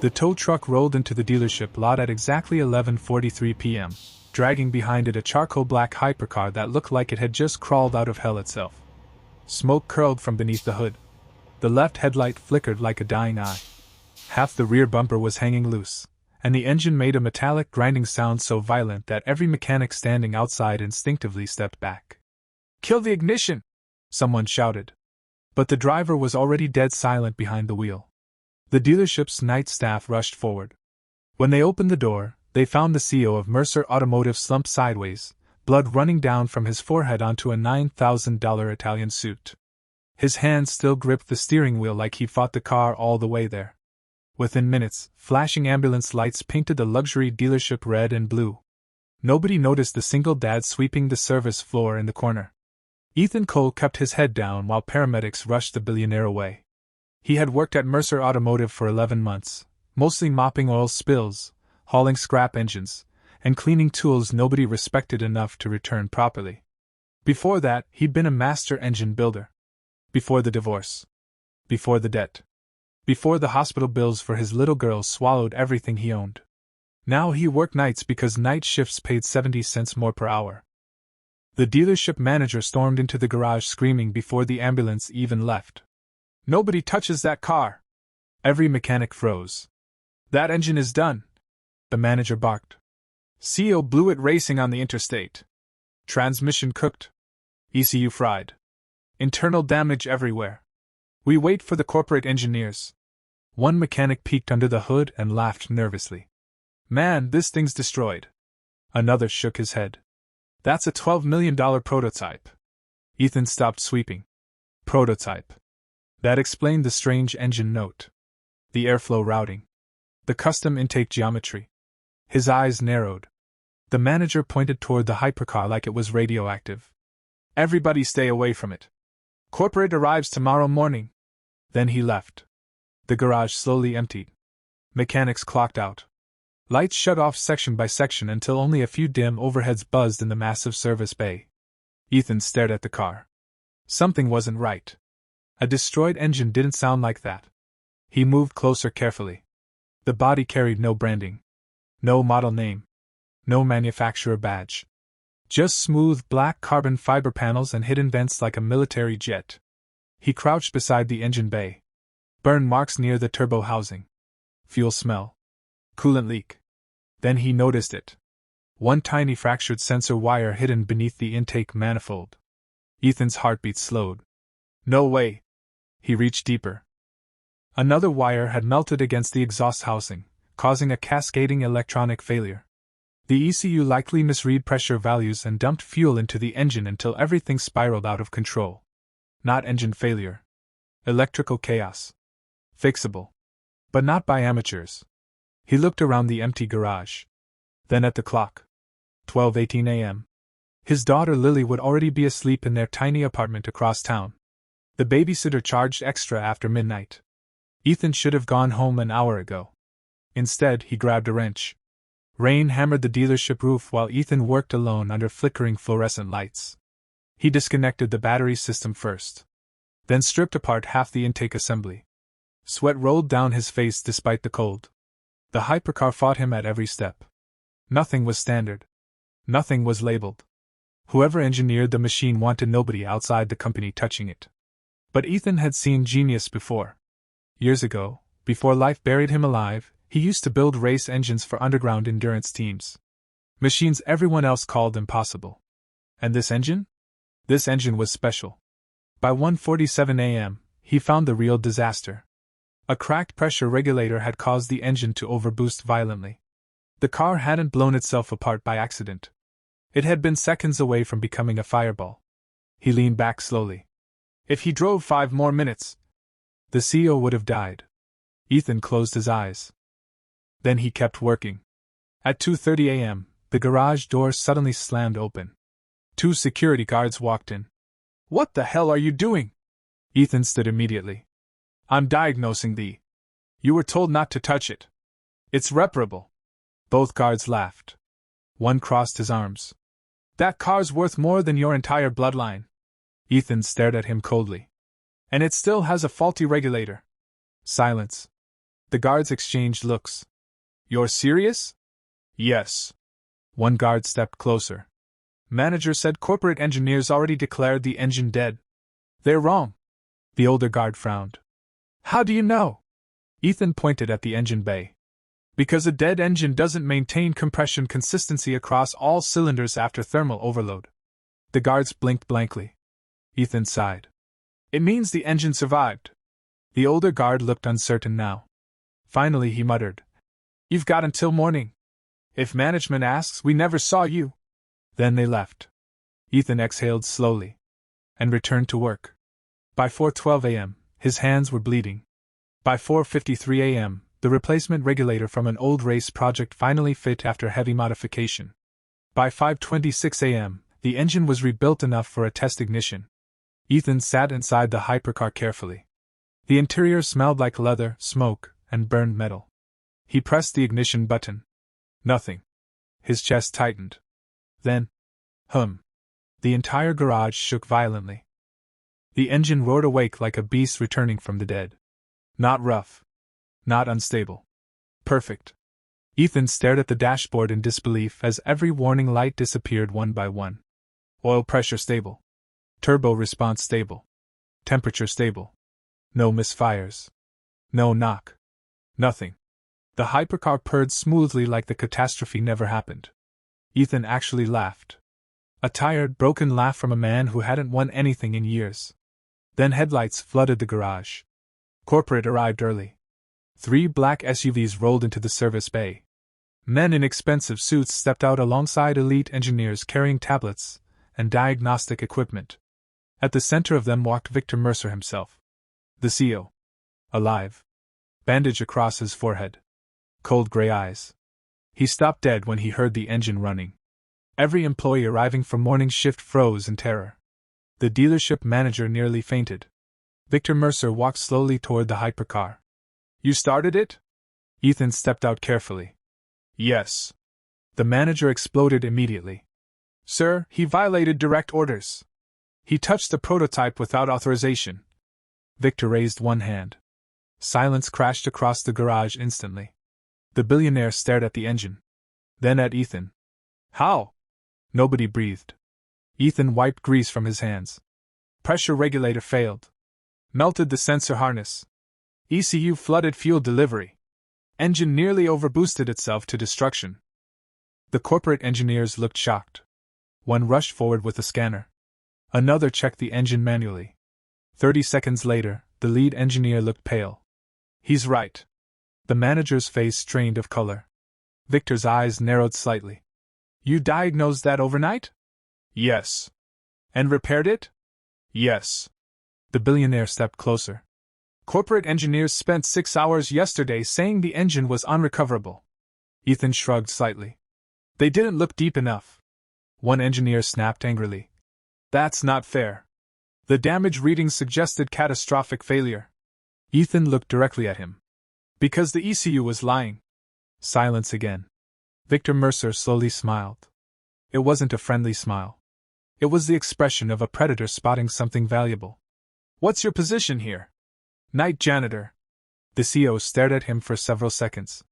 The tow truck rolled into the dealership lot at exactly 11:43 p.m., dragging behind it a charcoal black hypercar that looked like it had just crawled out of hell itself. Smoke curled from beneath the hood. The left headlight flickered like a dying eye. Half the rear bumper was hanging loose, and the engine made a metallic grinding sound so violent that every mechanic standing outside instinctively stepped back. "Kill the ignition!" someone shouted. But the driver was already dead silent behind the wheel. The dealership's night staff rushed forward. When they opened the door, they found the CEO of Mercer Automotive slumped sideways, blood running down from his forehead onto a $9,000 Italian suit. His hands still gripped the steering wheel like he fought the car all the way there. Within minutes, flashing ambulance lights painted the luxury dealership red and blue. Nobody noticed the single dad sweeping the service floor in the corner. Ethan Cole kept his head down while paramedics rushed the billionaire away. He had worked at Mercer Automotive for 11 months, mostly mopping oil spills, hauling scrap engines, and cleaning tools nobody respected enough to return properly. Before that, he'd been a master engine builder. Before the divorce. Before the debt. Before the hospital bills for his little girl swallowed everything he owned. Now he worked nights because night shifts paid 70 cents more per hour. The dealership manager stormed into the garage screaming before the ambulance even left. "Nobody touches that car!" Every mechanic froze. "That engine is done," the manager barked. "CO blew it racing on the interstate. Transmission cooked. ECU fried. Internal damage everywhere. We wait for the corporate engineers." One mechanic peeked under the hood and laughed nervously. "Man, this thing's destroyed." Another shook his head. "That's a $12 million prototype." Ethan stopped sweeping. Prototype. That explained the strange engine note. The airflow routing. The custom intake geometry. His eyes narrowed. The manager pointed toward the hypercar like it was radioactive. "Everybody stay away from it. Corporate arrives tomorrow morning." Then he left. The garage slowly emptied. Mechanics clocked out. Lights shut off section by section until only a few dim overheads buzzed in the massive service bay. Ethan stared at the car. Something wasn't right. A destroyed engine didn't sound like that. He moved closer carefully. The body carried no branding. No model name. No manufacturer badge. Just smooth black carbon fiber panels and hidden vents like a military jet. He crouched beside the engine bay. Burn marks near the turbo housing. Fuel smell. Coolant leak. Then he noticed it. One tiny fractured sensor wire hidden beneath the intake manifold. Ethan's heartbeat slowed. "No way." He reached deeper. Another wire had melted against the exhaust housing, causing a cascading electronic failure. The ECU likely misread pressure values and dumped fuel into the engine until everything spiraled out of control. Not engine failure. Electrical chaos. Fixable. But not by amateurs. He looked around the empty garage. Then at the clock. 12:18 a.m. His daughter Lily would already be asleep in their tiny apartment across town. The babysitter charged extra after midnight. Ethan should have gone home an hour ago. Instead, he grabbed a wrench. Rain hammered the dealership roof while Ethan worked alone under flickering fluorescent lights. He disconnected the battery system first. Then stripped apart half the intake assembly. Sweat rolled down his face despite the cold. The hypercar fought him at every step. Nothing was standard. Nothing was labeled. Whoever engineered the machine wanted nobody outside the company touching it. But Ethan had seen genius before. Years ago, before life buried him alive, he used to build race engines for underground endurance teams. Machines everyone else called impossible. And this engine? This engine was special. By 1:47 a.m., he found the real disaster. A cracked pressure regulator had caused the engine to overboost violently. The car hadn't blown itself apart by accident. It had been seconds away from becoming a fireball. He leaned back slowly. If he drove 5 more minutes, the CEO would have died. Ethan closed his eyes. Then he kept working. At 2:30 a.m., the garage door suddenly slammed open. 2 security guards walked in. "What the hell are you doing?" Ethan stood immediately. "I'm diagnosing the. You were told not to touch it. It's reparable." Both guards laughed. One crossed his arms. "That car's worth more than your entire bloodline." Ethan stared at him coldly. "And it still has a faulty regulator." Silence. The guards exchanged looks. You're serious? Yes. One guard stepped closer. Manager said corporate engineers already declared the engine dead. They're wrong. The older guard frowned. How do you know? Ethan pointed at the engine bay. Because a dead engine doesn't maintain compression consistency across all cylinders after thermal overload. The guards blinked blankly. Ethan sighed. It means the engine survived. The older guard looked uncertain now. Finally he muttered. You've got until morning. If management asks, we never saw you. Then they left. Ethan exhaled slowly. And returned to work. By 4:12 a.m., his hands were bleeding. By 4:53 a.m., the replacement regulator from an old race project finally fit after heavy modification. By 5:26 a.m., the engine was rebuilt enough for a test ignition. Ethan sat inside the hypercar carefully. The interior smelled like leather, smoke, and burned metal. He pressed the ignition button. Nothing. His chest tightened. Then, the entire garage shook violently. The engine roared awake like a beast returning from the dead. Not rough. Not unstable. Perfect. Ethan stared at the dashboard in disbelief as every warning light disappeared one by one. Oil pressure stable. Turbo response stable. Temperature stable. No misfires. No knock. Nothing. The hypercar purred smoothly like the catastrophe never happened. Ethan actually laughed. A tired, broken laugh from a man who hadn't won anything in years. Then headlights flooded the garage. Corporate arrived early. 3 black SUVs rolled into the service bay. Men in expensive suits stepped out alongside elite engineers carrying tablets and diagnostic equipment. At the center of them walked Victor Mercer himself. The CEO. Alive. Bandage across his forehead. Cold gray eyes. He stopped dead when he heard the engine running. Every employee arriving for morning shift froze in terror. The dealership manager nearly fainted. Victor Mercer walked slowly toward the hypercar. You started it? Ethan stepped out carefully. Yes. The manager exploded immediately. Sir, he violated direct orders. He touched the prototype without authorization. Victor raised one hand. Silence crashed across the garage instantly. The billionaire stared at the engine. Then at Ethan. How? Nobody breathed. Ethan wiped grease from his hands. Pressure regulator failed. Melted the sensor harness. ECU flooded fuel delivery. Engine nearly overboosted itself to destruction. The corporate engineers looked shocked. One rushed forward with a scanner. Another checked the engine manually. 30 seconds later, the lead engineer looked pale. He's right. The manager's face strained of color. Victor's eyes narrowed slightly. You diagnosed that overnight? Yes. And repaired it? Yes. The billionaire stepped closer. Corporate engineers spent 6 hours yesterday saying the engine was unrecoverable. Ethan shrugged slightly. They didn't look deep enough. One engineer snapped angrily. That's not fair. The damage readings suggested catastrophic failure. Ethan looked directly at him. Because the ECU was lying. Silence again. Victor Mercer slowly smiled. It wasn't a friendly smile. It was the expression of a predator spotting something valuable. What's your position here? Night janitor. The CEO stared at him for several seconds.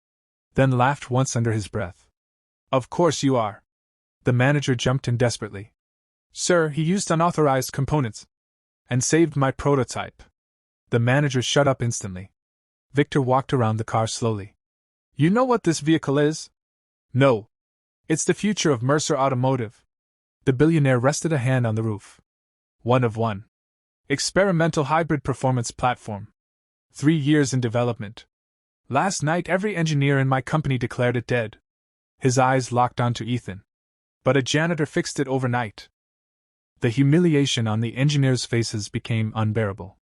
Then laughed once under his breath. Of course you are. The manager jumped in desperately. Sir, he used unauthorized components. And saved my prototype. The manager shut up instantly. Victor walked around the car slowly. You know what this vehicle is? No. It's the future of Mercer Automotive. The billionaire rested a hand on the roof. 1 of 1. Experimental hybrid performance platform. 3 years in development. Last night every engineer in my company declared it dead. His eyes locked onto Ethan. But a janitor fixed it overnight. The humiliation on the engineers' faces became unbearable.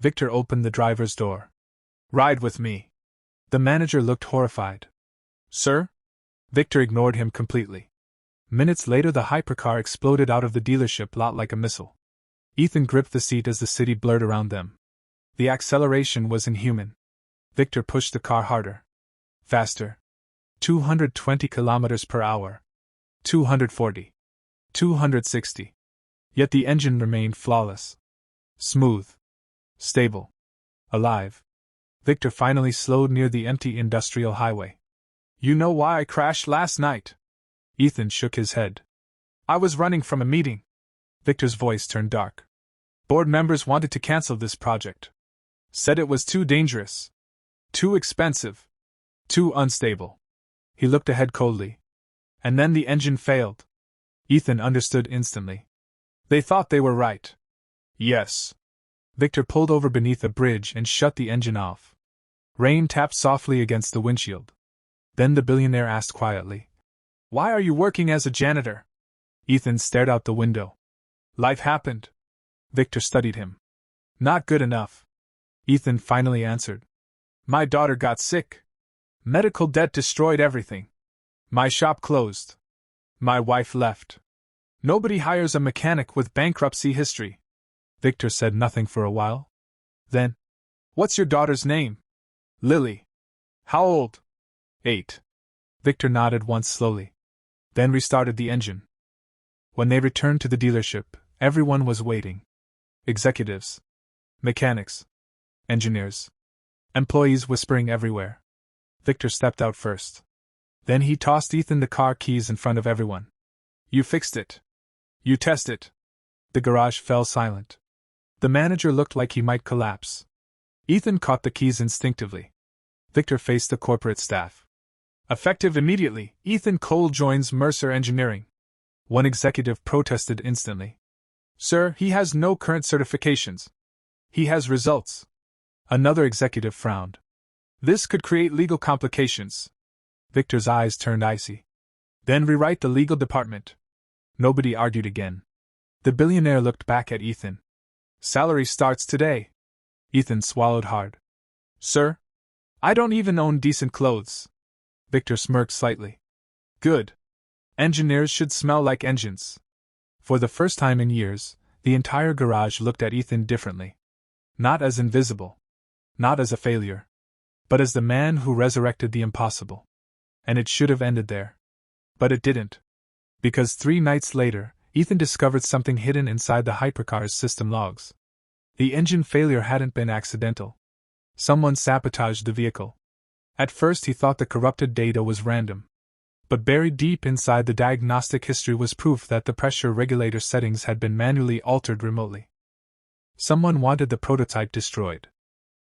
Victor opened the driver's door. Ride with me. The manager looked horrified. Sir? Victor ignored him completely. Minutes later the hypercar exploded out of the dealership lot like a missile. Ethan gripped the seat as the city blurred around them. The acceleration was inhuman. Victor pushed the car harder. Faster. 220 kilometers per hour. 240. 260. Yet the engine remained flawless. Smooth. Stable. Alive. Victor finally slowed near the empty industrial highway. You know why I crashed last night? Ethan shook his head. I was running from a meeting. Victor's voice turned dark. Board members wanted to cancel this project. Said it was too dangerous. Too expensive. Too unstable. He looked ahead coldly. And then the engine failed. Ethan understood instantly. They thought they were right. Yes. Victor pulled over beneath a bridge and shut the engine off. Rain tapped softly against the windshield. Then the billionaire asked quietly, Why are you working as a janitor? Ethan stared out the window. Life happened. Victor studied him. Not good enough. Ethan finally answered. My daughter got sick. Medical debt destroyed everything. My shop closed. My wife left. Nobody hires a mechanic with bankruptcy history. Victor said nothing for a while. Then, What's your daughter's name? Lily. How old? 8. Victor nodded once slowly. Then restarted the engine. When they returned to the dealership, everyone was waiting. Executives. Mechanics. Engineers. Employees whispering everywhere. Victor stepped out first. Then he tossed Ethan the car keys in front of everyone. You fixed it. You test it. The garage fell silent. The manager looked like he might collapse. Ethan caught the keys instinctively. Victor faced the corporate staff. Effective immediately, Ethan Cole joins Mercer Engineering. One executive protested instantly. Sir, he has no current certifications. He has results. Another executive frowned. This could create legal complications. Victor's eyes turned icy. Then rewrite the legal department. Nobody argued again. The billionaire looked back at Ethan. Salary starts today. Ethan swallowed hard. Sir? I don't even own decent clothes. Victor smirked slightly. Good. Engineers should smell like engines. For the first time in years, the entire garage looked at Ethan differently. Not as invisible. Not as a failure. But as the man who resurrected the impossible. And it should have ended there. But it didn't. Because 3 nights later, Ethan discovered something hidden inside the Hypercar's system logs. The engine failure hadn't been accidental. Someone sabotaged the vehicle. At first he thought the corrupted data was random. But buried deep inside the diagnostic history was proof that the pressure regulator settings had been manually altered remotely. Someone wanted the prototype destroyed.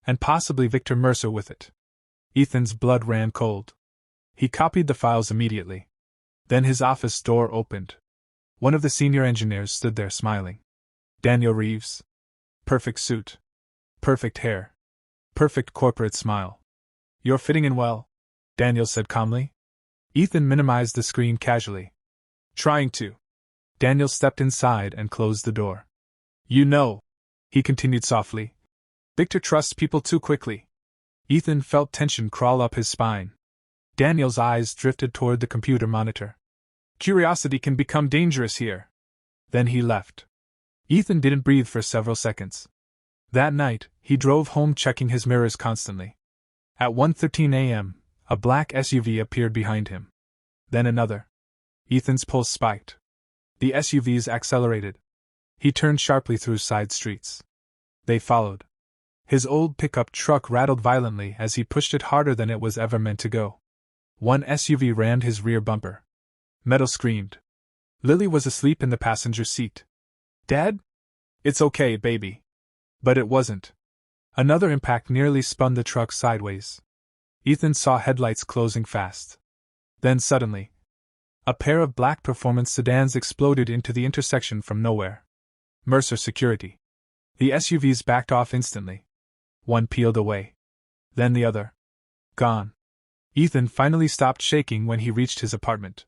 And possibly Victor Mercer with it. Ethan's blood ran cold. He copied the files immediately. Then his office door opened. One of the senior engineers stood there smiling. Daniel Reeves. Perfect suit. Perfect hair. Perfect corporate smile. You're fitting in well, Daniel said calmly. Ethan minimized the screen casually. Trying to. Daniel stepped inside and closed the door. You know, he continued softly, Victor trusts people too quickly. Ethan felt tension crawl up his spine. Daniel's eyes drifted toward the computer monitor. Curiosity can become dangerous here. Then he left. Ethan didn't breathe for several seconds. That night, he drove home checking his mirrors constantly. At 1:13 a.m., a black SUV appeared behind him. Then another. Ethan's pulse spiked. The SUVs accelerated. He turned sharply through side streets. They followed. His old pickup truck rattled violently as he pushed it harder than it was ever meant to go. One SUV rammed his rear bumper. Metal screamed. Lily was asleep in the passenger seat. Dad? It's okay, baby. But it wasn't. Another impact nearly spun the truck sideways. Ethan saw headlights closing fast. Then suddenly, a pair of black performance sedans exploded into the intersection from nowhere. Mercer Security. The SUVs backed off instantly. One peeled away. Then the other. Gone. Ethan finally stopped shaking when he reached his apartment.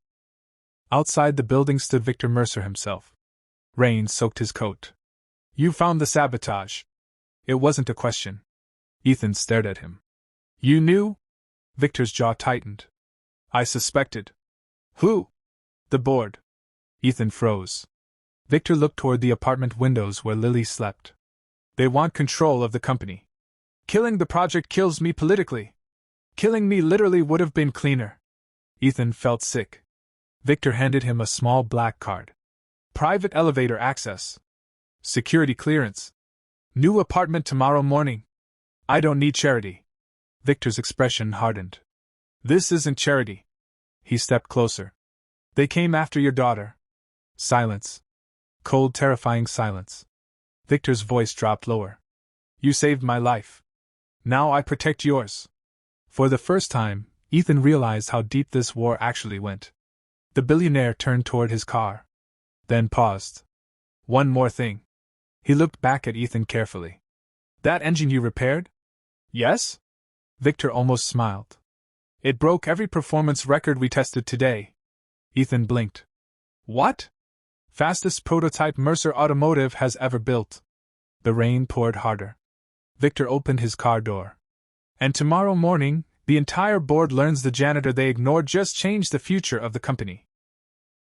Outside the building stood Victor Mercer himself. Rain soaked his coat. You found the sabotage. It wasn't a question. Ethan stared at him. You knew? Victor's jaw tightened. I suspected. Who? The board. Ethan froze. Victor looked toward the apartment windows where Lily slept. They want control of the company. Killing the project kills me politically. Killing me literally would have been cleaner. Ethan felt sick. Victor handed him a small black card. Private elevator access. Security clearance. New apartment tomorrow morning. I don't need charity. Victor's expression hardened. This isn't charity. He stepped closer. They came after your daughter. Silence. Cold, terrifying silence. Victor's voice dropped lower. You saved my life. Now I protect yours. For the first time, Ethan realized how deep this war actually went. The billionaire turned toward his car. Then paused. One more thing. He looked back at Ethan carefully. That engine you repaired? Yes? Victor almost smiled. It broke every performance record we tested today. Ethan blinked. What? Fastest prototype Mercer Automotive has ever built. The rain poured harder. Victor opened his car door. And tomorrow morning, the entire board learns the janitor they ignored just changed the future of the company.